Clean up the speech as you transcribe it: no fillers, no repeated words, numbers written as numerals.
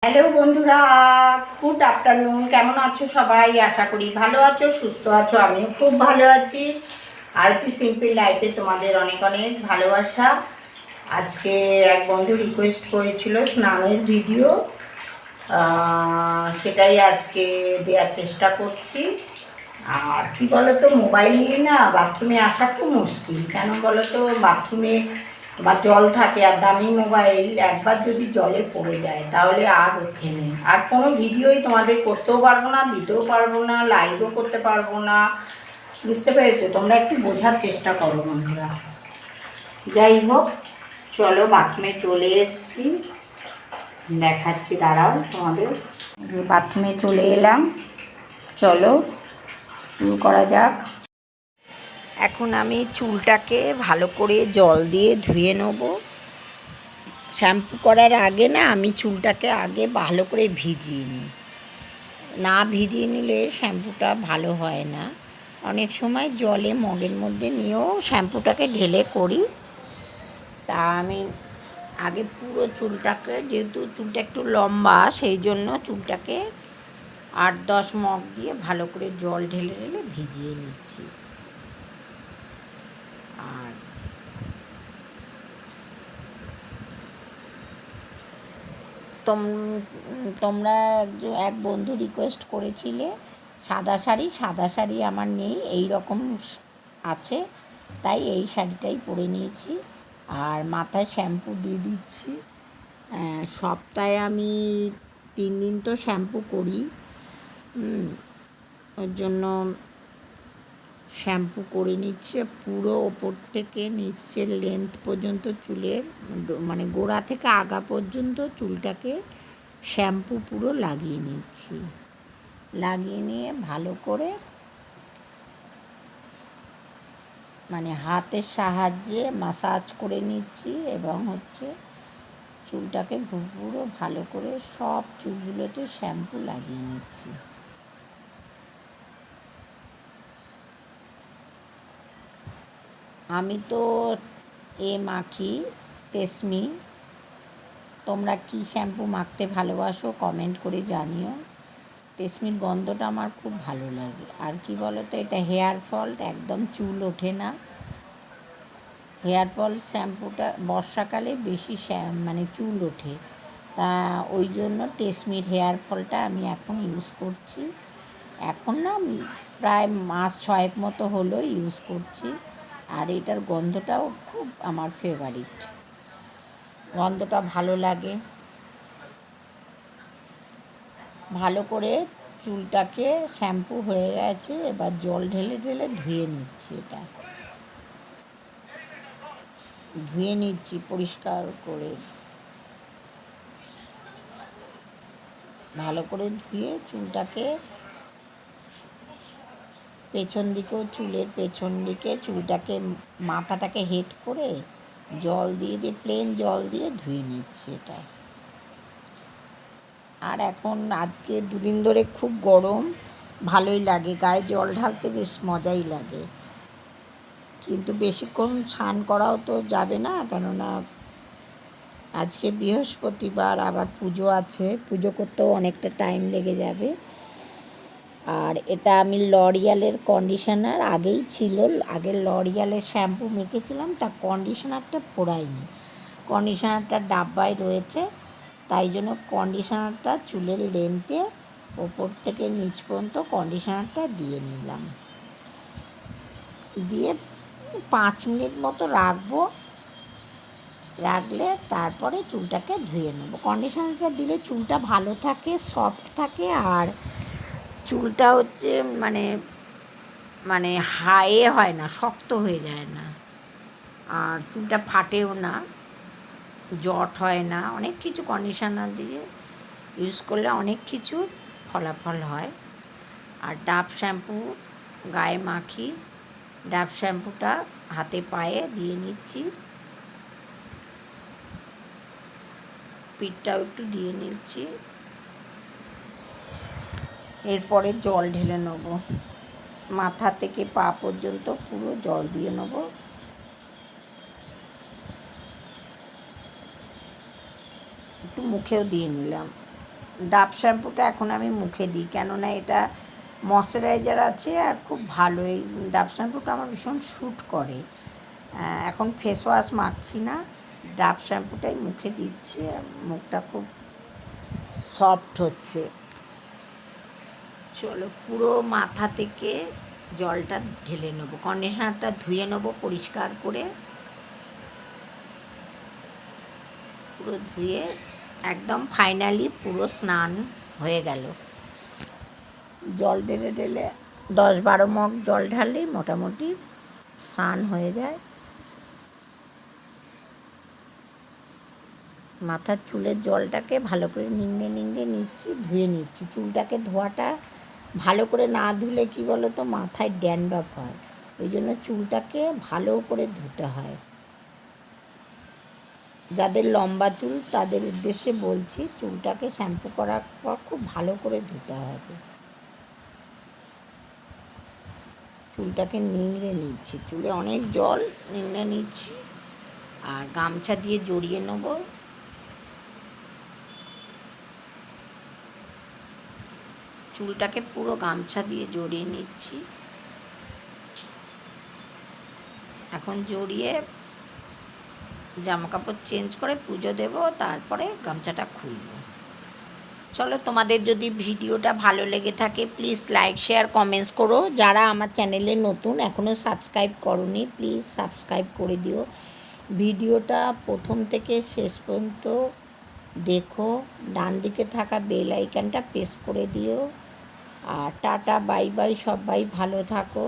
Hello বন্ধুরা, good afternoon. কেমন আছো সবাই? আশা করি ভালো আছো, সুস্থ আছো। আমিও খুব ভালো আছি। আর কি সিম্পল লাইফে তোমাদের অনেক অনেক ভালোবাসা। আজকে এক বন্ধু রিকোয়েস্ট করেছিল স্নানের ভিডিও, সেটাই আজকে দেওয়ার চেষ্টা করছি। আর কি বলতো, মোবাইল নিয়ে না বাথরুমে আসা খুব মুশকিল। কেন বলো তো, বাথরুমে বা জল থাকে, আর দামি মোবাইল একবার যদি জলে পড়ে যায় তাহলে আর ওঠে নেই। আর কোনো ভিডিওই তোমাদের করতেও পারবো না, দিতেও পারবো না, লাইভও করতে পারবো না। বুঝতে পেরেছো? তোমরা একটু বোঝার চেষ্টা করো বন্ধুরা। যাই হোক, চলো বাথরুমে চলে এসছি, দেখাচ্ছি, দাঁড়াও তোমাদের। বাথরুমে চলে এলাম, চলো শুরু করা যাক। এখন আমি চুলটাকে ভালো করে জল দিয়ে ধুয়ে নেব। শ্যাম্পু করার আগে না আমি চুলটাকে আগে ভালো করে ভিজিয়ে নিই। না ভিজিয়ে নিলে শ্যাম্পুটা ভালো হয় না। অনেক সময় জলে মগের মধ্যে নিয়েও শ্যাম্পুটাকে ঢেলে করি। তা আমি আগে পুরো চুলটাকে, যেহেতু চুলটা একটু লম্বা, সেই জন্য চুলটাকে 8-10 মগ দিয়ে ভালো করে জল ঢেলে ঢেলে ভিজিয়ে নিচ্ছি। আর তোমরা এক বন্ধু রিকোয়েস্ট করেছিলে সাদা শাড়ি আমার নেই, এই রকম আছে, তাই এই শাড়িটাই পরে নিয়েছি। আর মাথায় শ্যাম্পু দিয়ে দিচ্ছি। সপ্তাহে আমি 3 দিন তো শ্যাম্পু করি, ওর জন্য শ্যাম্পু করে নিচ্ছে পুরো ওপর থেকে নিচের লেন্থ পর্যন্ত চুলের, মানে গোড়া থেকে আগা পর্যন্ত চুলটাকে শ্যাম্পু পুরো লাগিয়ে নিচ্ছি। লাগিয়ে নিয়ে ভালো করে মানে হাতের সাহায্যে মাসাজ করে নিচ্ছি এবং চুলটাকে পুরো ভালো করে সব চুলগুলোতে শ্যাম্পু লাগিয়ে নিচ্ছি। আমি তো মাখি টেসমি। তোমরা কি শ্যাম্পু মাখতে ভালোবাসো কমেন্ট করে জানিও। টেসমির গন্ধটা আমার খুব ভালো লাগে। আর কি বলো তো, এটা হেয়ার ফল, একদম চুল ওঠে না। হেয়ার ফল শ্যাম্পুটা বর্ষাকালে বেশি মানে চুল ওঠে, তা ওই জন্য টেসমির হেয়ার ফলটা আমি এখন ইউজ করছি। এখন না প্রায় মাস 6 মতো হলো ইউজ করছি। আর এটার গন্ধটাও খুব আমার ফেভারিট, গন্ধটা ভালো লাগে। ভালো করে চুলটাকে শ্যাম্পু হয়ে গেছে, এবার জল ঢেলে ঢেলে ধুয়ে নিচ্ছি। এটা ধুয়ে নিচ্ছি পরিষ্কার করে, ভালো করে ধুয়ে চুলটাকে পেছন দিকেও, চুলের পেছন দিকে চুলটাকে, মাথাটাকে হেড করে জল দিয়ে প্লেন জল দিয়ে ধুয়ে নিচ্ছি এটা। আর এখন আজকে 2 দিন ধরে খুব গরম, ভালোই লাগে, গায়ে জল ঢালতে বেশ মজাই লাগে। কিন্তু বেশিক্ষণ স্নান করাও তো যাবে না, কেননা আজকে বৃহস্পতিবার, আবার পুজো আছে, পুজো করতেও অনেকটা টাইম লেগে যাবে। আর এটা আমি লরিয়ালের কন্ডিশনার আগেই ছিল, আগে লরিয়ালের শ্যাম্পু মেখেছিলাম, তা কন্ডিশনারটা পোড়াইনি, কন্ডিশনারটা ডাব্বায় রয়েছে, তাই জন্য কন্ডিশনারটা চুলের লেন্থে ওপর থেকে নিচ পর্যন্ত কন্ডিশনারটা দিয়ে নিলাম। দিয়ে 5 মিনিট মতো রাখবো, রাখলে তারপরে চুলটাকে ধুয়ে নেব। কন্ডিশনারটা দিলে চুলটা ভালো থাকে, সফট থাকে, আর চুলটা মানে মানে হায়ে হয় না, শক্ত হয়ে যায় না, আর চুলটা ফাটেও না, জট হয় না। অনেক কিছু কন্ডিশনার দিয়ে ইউজ করলে অনেক কিছু ফলাফল হয়। আর ডাভ শ্যাম্পু গায়ে মাখি, ডাভ শ্যাম্পুটা হাতে পায়ে দিয়ে নিচ্ছি, পিঠটাও একটু দিয়ে নিচ্ছি। এরপরে জল ঢেলে নেব, মাথা থেকে পা পর্যন্ত পুরো জল দিয়ে নেব। একটু মুখেও দিয়ে নিলাম। ডাভ শ্যাম্পুটা এখন আমি মুখে দিই, কেননা এটা ময়শ্চারাইজার আছে আর খুব ভালো। এই ডাভ শ্যাম্পুটা আমার ভীষণ শ্যুট করে। এখন ফেস ওয়াশ মাখছি না, ডাভ শ্যাম্পুটাই মুখে দিচ্ছি, আর মুখটা খুব সফট হচ্ছে। চলো পুরো মাথা থেকে জলটা ঢেলে নেবো, কন্ডিশনারটা ধুয়ে নেবো পরিষ্কার করে, পুরো ধুয়ে একদম ফাইনালি পুরো স্নান হয়ে গেল। জল ঢেলে ঢেলে 10-12 মগ জল ঢাললেই মোটামুটি স্নান হয়ে যায়। মাথার চুলের জলটাকে ভালো করে নিংড়ে নিংড়ে নিচ্ছি, ধুয়ে নিচ্ছি। চুলটাকে ধোয়াটা ভালো করে না ধুলে কী বলো তো, মাথায় ড্যান্ড্রফ হয়, ওই জন্য চুলটাকে ভালো করে ধুতে হয়। যাদের লম্বা চুল তাদের উদ্দেশ্যে বলছি, চুলটাকে শ্যাম্পু করার পর খুব ভালো করে ধুতে হবে। চুলটাকে নিংড়ে নিচ্ছি, চুলে অনেক জল, নিংড়ে নিচ্ছি আর গামছা দিয়ে জড়িয়ে নেব। চুলটাকে পুরো গামছা দিয়ে জড়িয়ে নিচ্ছি। এখন জড়িয়ে জামাকাপড় চেঞ্জ করে পুজো দেব, তারপরে গামছাটা খুলব। চলো, তোমাদের যদি ভিডিওটা ভালো লেগে থাকে প্লিজ লাইক শেয়ার কমেন্টস করো। যারা আমার চ্যানেলে নতুন এখনও সাবস্ক্রাইব করোনি প্লিজ সাবস্ক্রাইব করে দিও। ভিডিওটা প্রথম থেকে শেষ পর্যন্ত দেখো, ডান দিকে থাকা বেল আইকনটা প্রেস করে দিও। আর টাটা বাই বাই, সবাই ভালো থাকো।